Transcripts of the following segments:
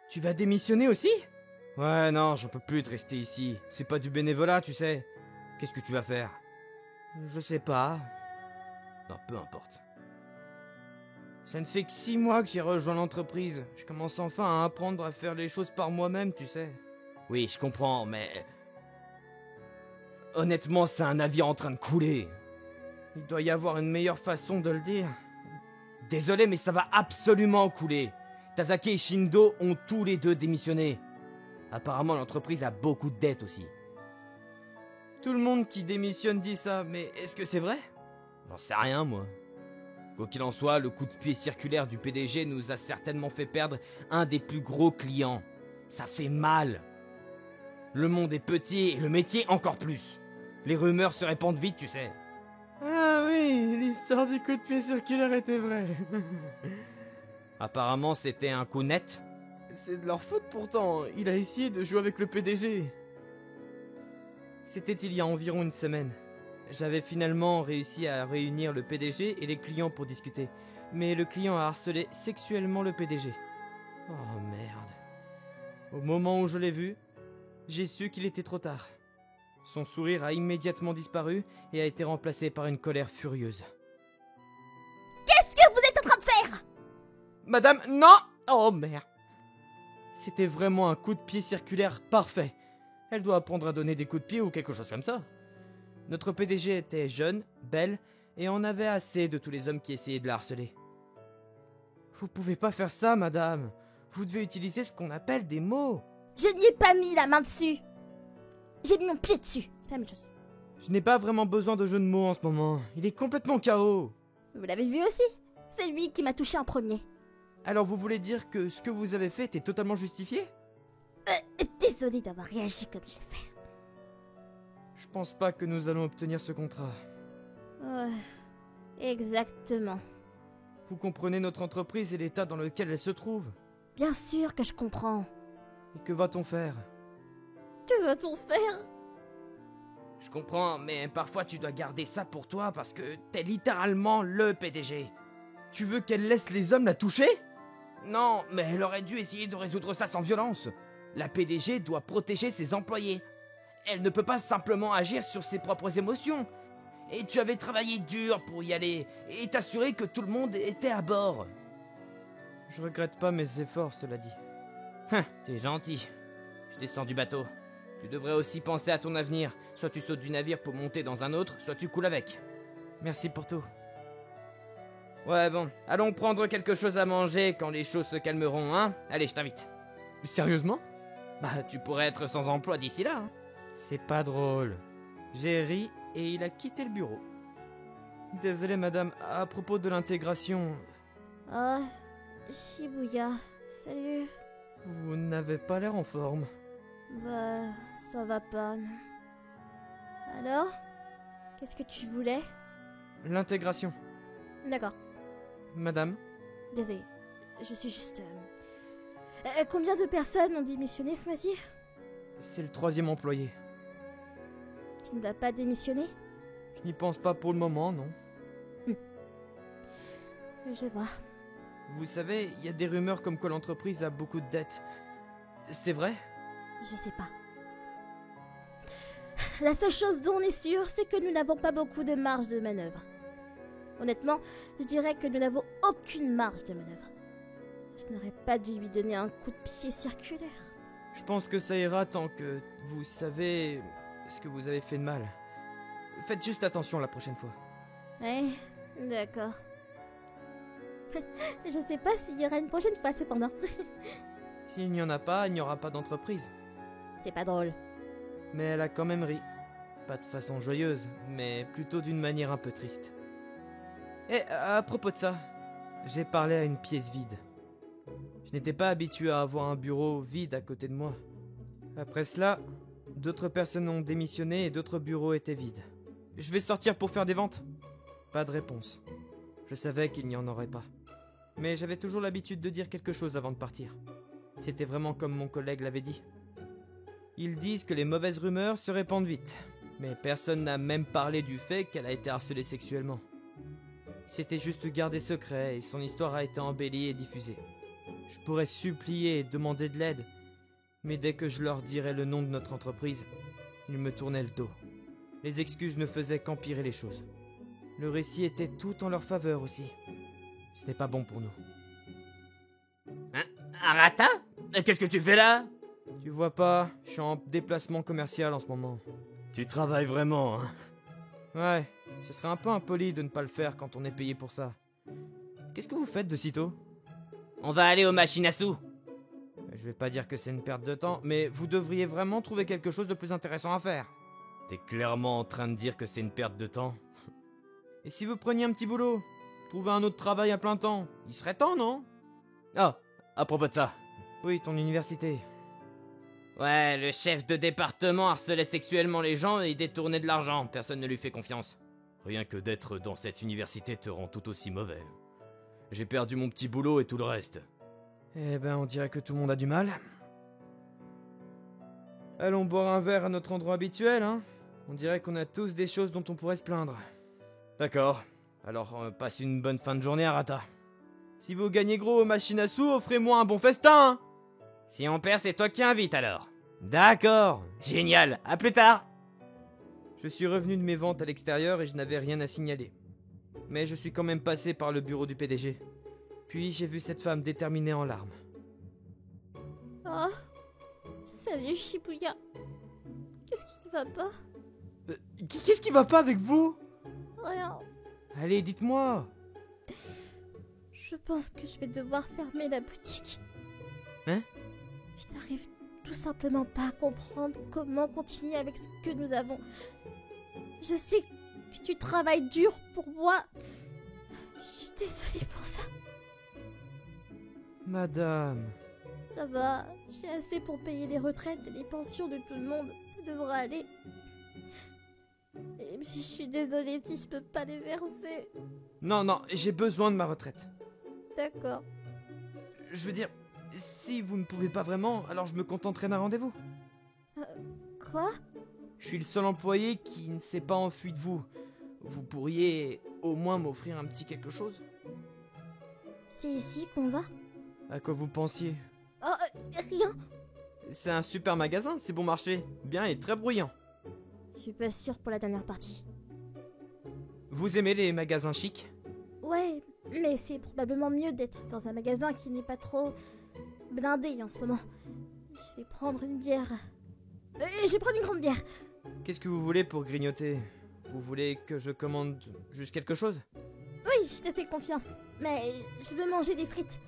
Tu vas démissionner aussi? Ouais, non, j'en peux plus de rester ici. C'est pas du bénévolat, tu sais. Qu'est-ce que tu vas faire? Je sais pas. Non, peu importe. Ça ne fait que 6 mois que j'ai rejoint l'entreprise. Je commence enfin à apprendre à faire les choses par moi-même, tu sais. Oui, je comprends, mais... Honnêtement, c'est un navire en train de couler. Il doit y avoir une meilleure façon de le dire. Désolé, mais ça va absolument couler. Tazaki et Shindo ont tous les deux démissionné. Apparemment, l'entreprise a beaucoup de dettes aussi. Tout le monde qui démissionne dit ça, mais est-ce que c'est vrai? J'en sais rien, moi. Quoi qu'il en soit, le coup de pied circulaire du PDG nous a certainement fait perdre un des plus gros clients. Ça fait mal. Le monde est petit et le métier encore plus. Les rumeurs se répandent vite, tu sais. Ah oui, l'histoire du coup de pied circulaire était vraie. Apparemment, c'était un coup net. C'est de leur faute pourtant, il a essayé de jouer avec le PDG. C'était il y a environ une semaine. J'avais finalement réussi à réunir le PDG et les clients pour discuter. Mais le client a harcelé sexuellement le PDG. Oh merde. Au moment où je l'ai vu, j'ai su qu'il était trop tard. Son sourire a immédiatement disparu et a été remplacé par une colère furieuse. Qu'est-ce que vous êtes en train de faire? Madame, non! Oh merde. C'était vraiment un coup de pied circulaire parfait. Elle doit apprendre à donner des coups de pied ou quelque chose comme ça. Notre PDG était jeune, belle, et on avait assez de tous les hommes qui essayaient de la harceler. Vous pouvez pas faire ça, madame. Vous devez utiliser ce qu'on appelle des mots. Je n'y ai pas mis la main dessus. J'ai mis mon pied dessus. C'est pas la même chose. Je n'ai pas vraiment besoin de jeu de mots en ce moment. Il est complètement KO. Vous l'avez vu aussi? C'est lui qui m'a touché en premier. Alors vous voulez dire que ce que vous avez fait était totalement justifié? Désolée d'avoir réagi comme je l'ai fait. Je pense pas que nous allons obtenir ce contrat. Ouais, exactement. Vous comprenez notre entreprise et l'état dans lequel elle se trouve. Bien sûr que je comprends. Et que va-t-on faire? Que va-t-on faire? Je comprends, mais parfois tu dois garder ça pour toi parce que t'es littéralement le PDG. Tu veux qu'elle laisse les hommes la toucher? Non, mais elle aurait dû essayer de résoudre ça sans violence. La PDG doit protéger ses employés. Elle ne peut pas simplement agir sur ses propres émotions. Et tu avais travaillé dur pour y aller et t'assurer que tout le monde était à bord. Je regrette pas mes efforts, cela dit. T'es gentil. Je descends du bateau. Tu devrais aussi penser à ton avenir. Soit tu sautes du navire pour monter dans un autre, soit tu coules avec. Merci pour tout. Ouais bon, allons prendre quelque chose à manger quand les choses se calmeront, hein? Allez, je t'invite. Sérieusement? Bah, tu pourrais être sans emploi d'ici là, hein? C'est pas drôle. J'ai ri et il a quitté le bureau. Désolé madame, à propos de l'intégration... Oh, Shibuya, salut. Vous n'avez pas l'air en forme. Bah, ça va pas, non. Alors? Qu'est-ce que tu voulais? L'intégration. D'accord, Madame? désolé. Je suis juste... combien de personnes ont démissionné ce mois-ci? C'est le 3e employé. Tu ne vas pas démissionner? Je n'y pense pas pour le moment, non. Je vois. Vous savez, il y a des rumeurs comme quoi l'entreprise a beaucoup de dettes. C'est vrai? Je sais pas. La seule chose dont on est sûr, c'est que nous n'avons pas beaucoup de marge de manœuvre. Honnêtement, je dirais que nous n'avons aucune marge de manœuvre. Je n'aurais pas dû lui donner un coup de pied circulaire. Je pense que ça ira tant que vous savez ce que vous avez fait de mal. Faites juste attention la prochaine fois. Ouais, d'accord. Je sais pas s'il y aura une prochaine fois cependant. S'il n'y en a pas, il n'y aura pas d'entreprise. C'est pas drôle. Mais elle a quand même ri. Pas de façon joyeuse, mais plutôt d'une manière un peu triste. Et à propos de ça, j'ai parlé à une pièce vide. Je n'étais pas habitué à avoir un bureau vide à côté de moi. Après cela, d'autres personnes ont démissionné et d'autres bureaux étaient vides. Je vais sortir pour faire des ventes. Pas de réponse. Je savais qu'il n'y en aurait pas. Mais j'avais toujours l'habitude de dire quelque chose avant de partir. C'était vraiment comme mon collègue l'avait dit. Ils disent que les mauvaises rumeurs se répandent vite. Mais personne n'a même parlé du fait qu'elle a été harcelée sexuellement. C'était juste gardé secret et son histoire a été embellie et diffusée. Je pourrais supplier et demander de l'aide, mais dès que je leur dirais le nom de notre entreprise, ils me tournaient le dos. Les excuses ne faisaient qu'empirer les choses. Le récit était tout en leur faveur aussi. Ce n'est pas bon pour nous. Hein? Arata? Qu'est-ce que tu fais là? Tu vois pas, je suis en déplacement commercial en ce moment. Tu travailles vraiment, hein? Ouais, ce serait un peu impoli de ne pas le faire quand on est payé pour ça. Qu'est-ce que vous faites de sitôt? On va aller aux machines à sous. Je vais pas dire que c'est une perte de temps, mais vous devriez vraiment trouver quelque chose de plus intéressant à faire. T'es clairement en train de dire que c'est une perte de temps. Et si vous preniez un petit boulot? Trouver un autre travail à plein temps? Il serait temps, non? Ah, à propos de ça. Oui, ton université. Ouais, le chef de département harcelait sexuellement les gens et détournait de l'argent. Personne ne lui fait confiance. Rien que d'être dans cette université te rend tout aussi mauvais. J'ai perdu mon petit boulot et tout le reste. Eh ben, on dirait que tout le monde a du mal. Allons boire un verre à notre endroit habituel, hein? On dirait qu'on a tous des choses dont on pourrait se plaindre. D'accord. Alors, passe une bonne fin de journée, Arata. Si vous gagnez gros aux machines à sous, offrez-moi un bon festin, hein? Si on perd, c'est toi qui invites alors. D'accord. Génial. À plus tard. Je suis revenu de mes ventes à l'extérieur et je n'avais rien à signaler. Mais je suis quand même passé par le bureau du PDG. Puis j'ai vu cette femme déterminée en larmes. Oh, salut Shibuya. Qu'est-ce qui te va pas? Qu'est-ce qui va pas avec vous? Rien. Allez, dites-moi. Je pense que je vais devoir fermer la boutique. Hein? Je n'arrive tout simplement pas à comprendre comment continuer avec ce que nous avons. Je sais que tu travailles dur pour moi. Je suis désolée pour ça. Madame. Ça va, j'ai assez pour payer les retraites et les pensions de tout le monde. Ça devrait aller. Et puis je suis désolée si je peux pas les verser. Non, j'ai besoin de ma retraite. D'accord. Je veux dire, si vous ne pouvez pas vraiment, alors je me contenterai d'un rendez-vous. Quoi? Je suis le seul employé qui ne s'est pas enfui de vous. Vous pourriez au moins m'offrir un petit quelque chose? C'est ici qu'on va? À quoi vous pensiez? Oh, rien. C'est un super magasin, c'est bon marché. Bien et très bruyant. Je suis pas sûre pour la dernière partie. Vous aimez les magasins chics? Ouais, mais c'est probablement mieux d'être dans un magasin qui n'est pas trop blindé en ce moment. Je vais prendre une bière. Je vais prendre une grande bière. Qu'est-ce que vous voulez pour grignoter? Vous voulez que je commande juste quelque chose? Oui, je te fais confiance. Mais je veux manger des frites.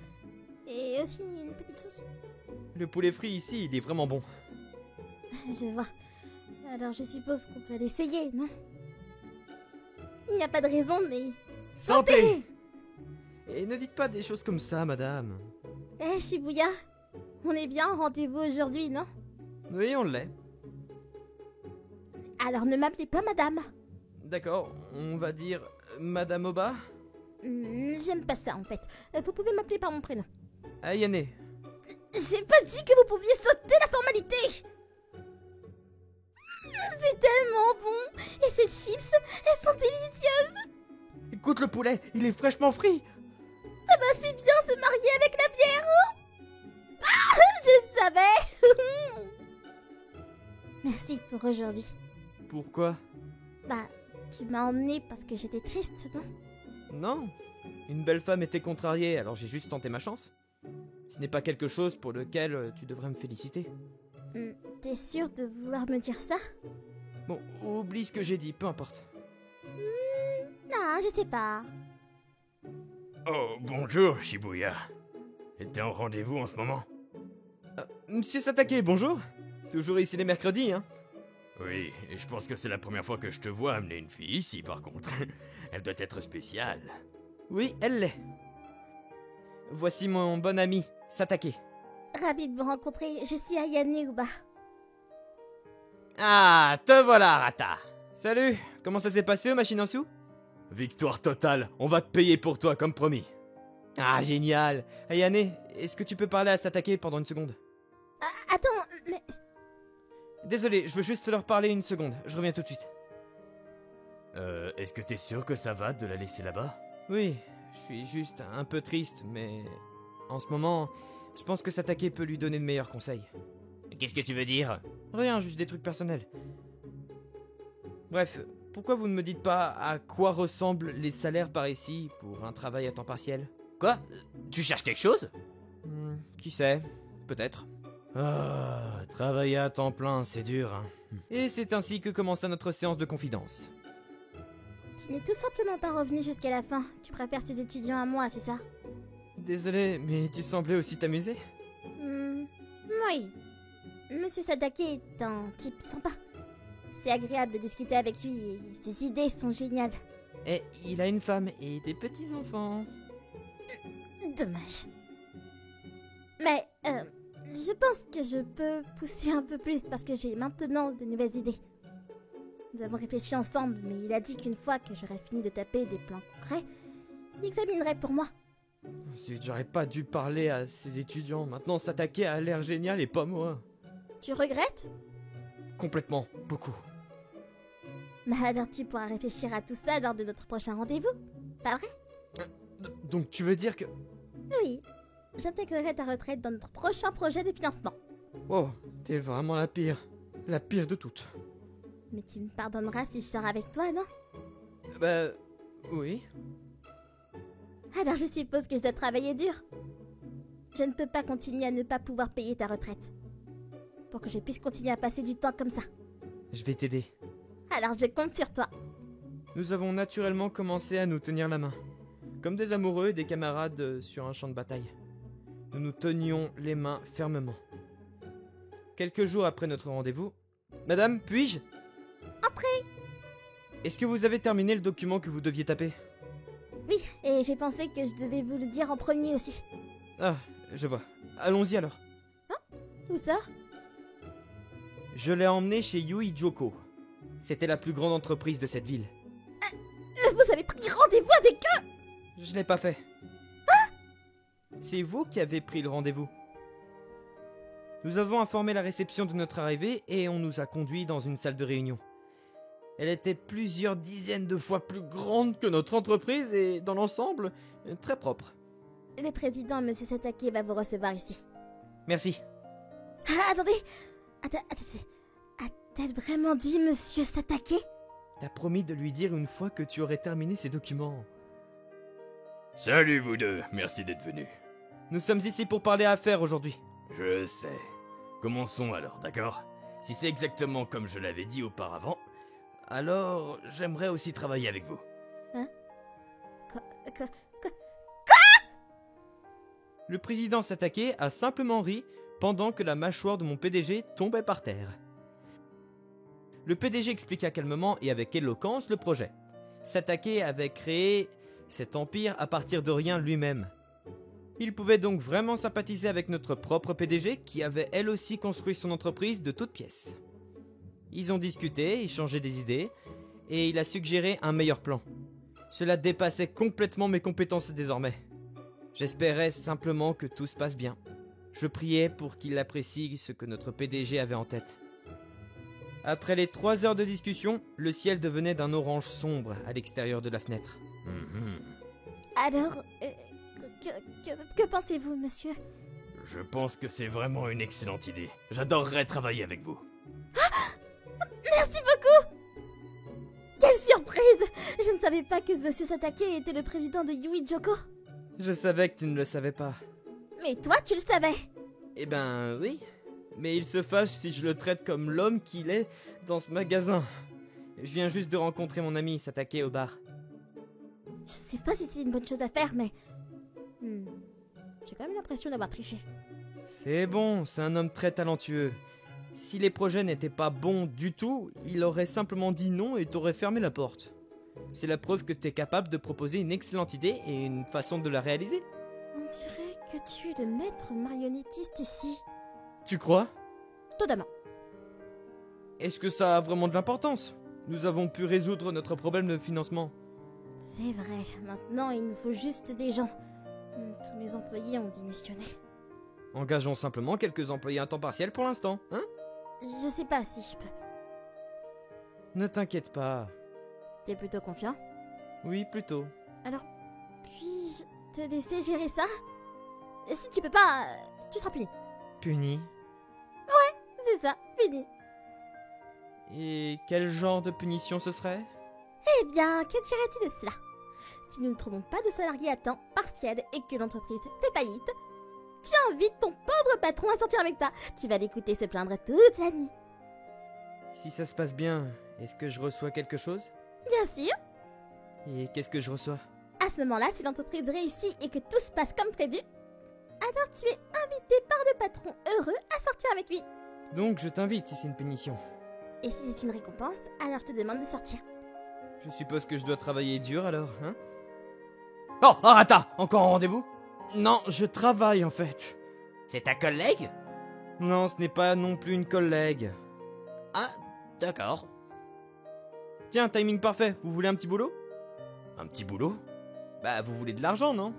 Et aussi une petite sauce. Le poulet frit ici, il est vraiment bon. Je vois. Alors je suppose qu'on doit l'essayer, non? Il n'y a pas de raison, mais... Santé! Et ne dites pas des choses comme ça, madame. Eh, Shibuya, on est bien en rendez-vous aujourd'hui, non? Oui, on l'est. Alors ne m'appelez pas madame. D'accord, on va dire Madame Oba? J'aime pas ça, en fait. Vous pouvez m'appeler par mon prénom. Ayane. J'ai pas dit que vous pouviez sauter la formalité! C'est tellement bon! Et ces chips, elles sont délicieuses! Écoute le poulet, il est fraîchement frit. Ça va si bien se marier avec la bière! Ah, je savais! Merci pour aujourd'hui. Pourquoi? Bah, tu m'as emmené parce que j'étais triste, non? Non. Une belle femme était contrariée, alors j'ai juste tenté ma chance. Ce n'est pas quelque chose pour lequel tu devrais me féliciter. T'es sûr de vouloir me dire ça? Bon, oublie ce que j'ai dit, peu importe. Non, je sais pas. Oh, bonjour, Shibuya. T'es en rendez-vous en ce moment? Monsieur Satake, bonjour. Toujours ici les mercredis, hein? Oui, et je pense que c'est la première fois que je te vois amener une fille ici, par contre. Elle doit être spéciale. Oui, elle l'est. Voici mon bon ami, Satake. Ravi de vous rencontrer, je suis Ayane Uba. Ah, te voilà, Rata. Salut, comment ça s'est passé aux machines en sous? Victoire totale, on va te payer pour toi comme promis. Ah, génial. Ayane, est-ce que tu peux parler à Satake pendant une seconde? Attends, mais... Désolé, je veux juste leur parler une seconde, je reviens tout de suite. Est-ce que t'es sûr que ça va de la laisser là-bas? Oui, je suis juste un peu triste, mais... En ce moment, je pense que Satake peut lui donner de meilleurs conseils. Qu'est-ce que tu veux dire? Rien, juste des trucs personnels. Bref, pourquoi vous ne me dites pas à quoi ressemblent les salaires par ici pour un travail à temps partiel? Quoi? Tu cherches quelque chose? Qui sait? Peut-être. Ah, travailler à temps plein, c'est dur, hein. Et c'est ainsi que commença notre séance de confidence. Tu n'es tout simplement pas revenu jusqu'à la fin. Tu préfères ces étudiants à moi, c'est ça? Désolé, mais tu semblais aussi t'amuser. Oui. Monsieur Satake est un type sympa. C'est agréable de discuter avec lui et ses idées sont géniales. Et il a une femme et des petits-enfants. Dommage. Mais, je pense que je peux pousser un peu plus parce que j'ai maintenant de nouvelles idées. Nous avons réfléchi ensemble, mais il a dit qu'une fois que j'aurais fini de taper des plans concrets, il examinerait pour moi. Zut, j'aurais pas dû parler à ces étudiants. Maintenant, s'attaquer a l'air génial et pas moi. Tu regrettes? Complètement, beaucoup. Mais alors tu pourras réfléchir à tout ça lors de notre prochain rendez-vous, pas vrai? Donc tu veux dire que... Oui, j'intégrerai ta retraite dans notre prochain projet de financement. Oh, t'es vraiment la pire. La pire de toutes. Mais tu me pardonneras si je sors avec toi, non? Bah... oui. Alors je suppose que je dois travailler dur. Je ne peux pas continuer à ne pas pouvoir payer ta retraite. Pour que je puisse continuer à passer du temps comme ça. Je vais t'aider. Alors je compte sur toi. Nous avons naturellement commencé à nous tenir la main. Comme des amoureux et des camarades sur un champ de bataille. Nous nous tenions les mains fermement. Quelques jours après notre rendez-vous... Madame, puis-je? Après. Est-ce que vous avez terminé le document que vous deviez taper? Oui, et j'ai pensé que je devais vous le dire en premier aussi. Ah, je vois. Allons-y alors. Où ça? Je l'ai emmené chez Yui Joko. C'était la plus grande entreprise de cette ville. Vous avez pris rendez-vous avec eux? Je l'ai pas fait. C'est vous qui avez pris le rendez-vous. Nous avons informé la réception de notre arrivée et on nous a conduits dans une salle de réunion. Elle était plusieurs dizaines de fois plus grande que notre entreprise et, dans l'ensemble, très propre. Le président, Monsieur Satake, va vous recevoir ici. Merci. Ah, attendez. A-t-elle vraiment dit Monsieur Satake? T'as promis de lui dire une fois que tu aurais terminé ces documents. Salut vous deux, merci d'être venus. Nous sommes ici pour parler affaires aujourd'hui. Je sais. Commençons alors, d'accord? Si c'est exactement comme je l'avais dit auparavant, alors j'aimerais aussi travailler avec vous. Hein? Le président Satake a simplement ri pendant que la mâchoire de mon PDG tombait par terre. Le PDG expliqua calmement et avec éloquence le projet. Satake avait créé cet empire à partir de rien lui-même. Il pouvait donc vraiment sympathiser avec notre propre PDG qui avait elle aussi construit son entreprise de toutes pièces. Ils ont discuté, échangé des idées, et il a suggéré un meilleur plan. Cela dépassait complètement mes compétences désormais. J'espérais simplement que tout se passe bien. Je priais pour qu'il apprécie ce que notre PDG avait en tête. Après les 3 heures de discussion, le ciel devenait d'un orange sombre à l'extérieur de la fenêtre. Alors, que pensez-vous, monsieur? Je pense que c'est vraiment une excellente idée. J'adorerais travailler avec vous. Merci beaucoup! Quelle surprise! Je ne savais pas que ce monsieur Satake était le président de Yui Joko. Je savais que tu ne le savais pas. Mais toi, tu le savais! Eh ben oui, mais il se fâche si je le traite comme l'homme qu'il est dans ce magasin. Je viens juste de rencontrer mon ami Satake au bar. Je sais pas si c'est une bonne chose à faire, mais... J'ai quand même l'impression d'avoir triché. C'est bon, c'est un homme très talentueux. Si les projets n'étaient pas bons du tout, il aurait simplement dit non et t'aurait fermé la porte. C'est la preuve que t'es capable de proposer une excellente idée et une façon de la réaliser. On dirait que tu es le maître marionnettiste ici. Tu crois? Totalement. Est-ce que ça a vraiment de l'importance? Nous avons pu résoudre notre problème de financement. C'est vrai, maintenant il nous faut juste des gens. Tous mes employés ont démissionné. Engageons simplement quelques employés à temps partiel pour l'instant, hein? Je sais pas si je peux. Ne t'inquiète pas. T'es plutôt confiant? Oui, plutôt. Alors, puis-je te laisser gérer ça? Si tu peux pas, tu seras puni. Puni? C'est ça, puni. Et quel genre de punition ce serait? Eh bien, que dirais-tu de cela? Si nous ne trouvons pas de salariés à temps partiel et que l'entreprise fait faillite, tu invites ton pauvre patron à sortir avec toi. Tu vas l'écouter se plaindre toute la nuit. Si ça se passe bien, est-ce que je reçois quelque chose? Bien sûr. Et qu'est-ce que je reçois? À ce moment-là, si l'entreprise réussit et que tout se passe comme prévu, alors tu es invité par le patron heureux à sortir avec lui. Donc je t'invite si c'est une punition. Et si c'est une récompense, alors je te demande de sortir. Je suppose que je dois travailler dur alors, hein? Oh, Arata! Encore un rendez-vous? Non, je travaille en fait. C'est ta collègue? Non, ce n'est pas non plus une collègue. Ah, d'accord. Tiens, timing parfait, vous voulez un petit boulot? Un petit boulot? Bah, vous voulez de l'argent, non?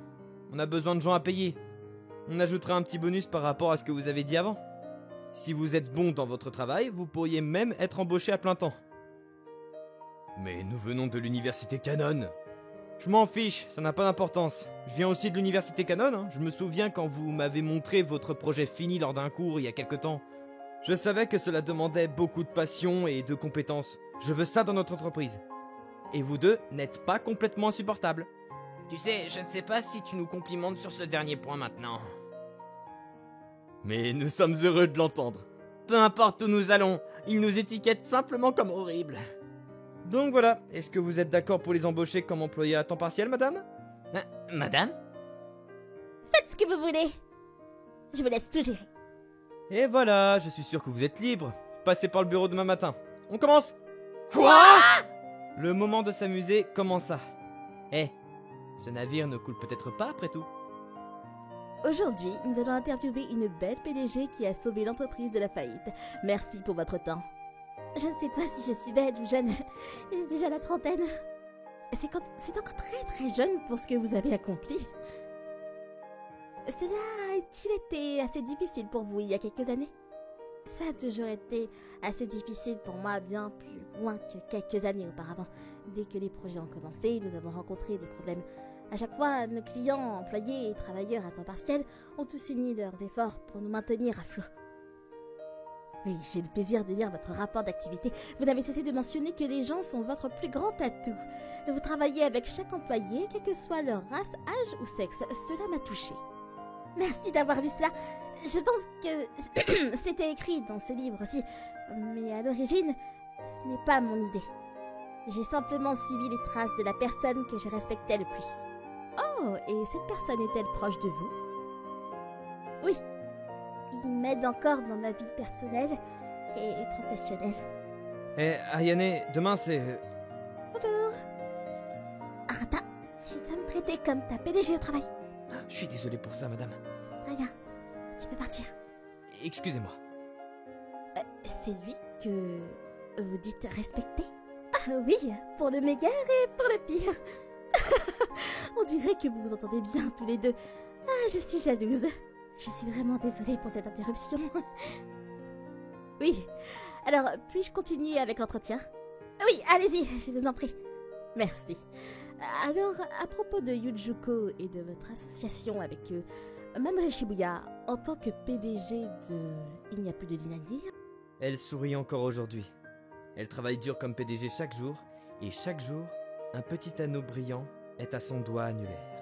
On a besoin de gens à payer. On ajoutera un petit bonus par rapport à ce que vous avez dit avant. Si vous êtes bon dans votre travail, vous pourriez même être embauché à plein temps. Mais nous venons de l'université Canon. Je m'en fiche, ça n'a pas d'importance. Je viens aussi de l'université Canon, hein. Je me souviens quand vous m'avez montré votre projet fini lors d'un cours il y a quelque temps. Je savais que cela demandait beaucoup de passion et de compétences. Je veux ça dans notre entreprise. Et vous deux n'êtes pas complètement insupportables. Tu sais, je ne sais pas si tu nous complimentes sur ce dernier point maintenant. Mais nous sommes heureux de l'entendre. Peu importe où nous allons, ils nous étiquettent simplement comme horribles. Donc voilà, est-ce que vous êtes d'accord pour les embaucher comme employés à temps partiel, madame? Madame? Faites ce que vous voulez. Je vous laisse tout gérer. Et voilà, je suis sûr que vous êtes libre. Passez par le bureau demain matin. On commence! Quoi? Le moment de s'amuser commença. Ce navire ne coule peut-être pas après tout. Aujourd'hui, nous allons interviewer une belle PDG qui a sauvé l'entreprise de la faillite. Merci pour votre temps. Je ne sais pas si je suis belle ou jeune. J'ai déjà la trentaine. C'est encore très très jeune pour ce que vous avez accompli. Cela a-t-il été assez difficile pour vous il y a quelques années? Ça a toujours été assez difficile pour moi, bien plus loin que quelques années auparavant. Dès que les projets ont commencé, nous avons rencontré des problèmes. À chaque fois, nos clients, employés et travailleurs à temps partiel ont tous uni leurs efforts pour nous maintenir à flot. Oui, j'ai le plaisir de lire votre rapport d'activité. Vous n'avez cessé de mentionner que les gens sont votre plus grand atout. Vous travaillez avec chaque employé, quelle que soit leur race, âge ou sexe. Cela m'a touchée. Merci d'avoir lu cela. Je pense que c'était écrit dans ce livre aussi. Mais à l'origine, ce n'est pas mon idée. J'ai simplement suivi les traces de la personne que je respectais le plus. Oh, et cette personne est-elle proche de vous? Oui. Il m'aide encore dans ma vie personnelle et professionnelle. Ayane, demain c'est... Bonjour. Arata, tu dois me traiter comme ta PDG au travail. Je suis désolé pour ça, madame. Très bien, tu peux partir. Excusez-moi. C'est lui que vous dites respecter? Ah oui, pour le meilleur et pour le pire. On dirait que vous vous entendez bien tous les deux. Ah, je suis jalouse. Je suis vraiment désolée pour cette interruption. Oui, alors puis-je continuer avec l'entretien? Oui, allez-y, je vous en prie. Merci. Alors, à propos de Yujuko et de votre association avec Mademoiselle Shibuya, en tant que PDG de Il n'y a plus de dynamique. Elle sourit encore aujourd'hui. Elle travaille dur comme PDG chaque jour, et chaque jour, un petit anneau brillant est à son doigt annulaire.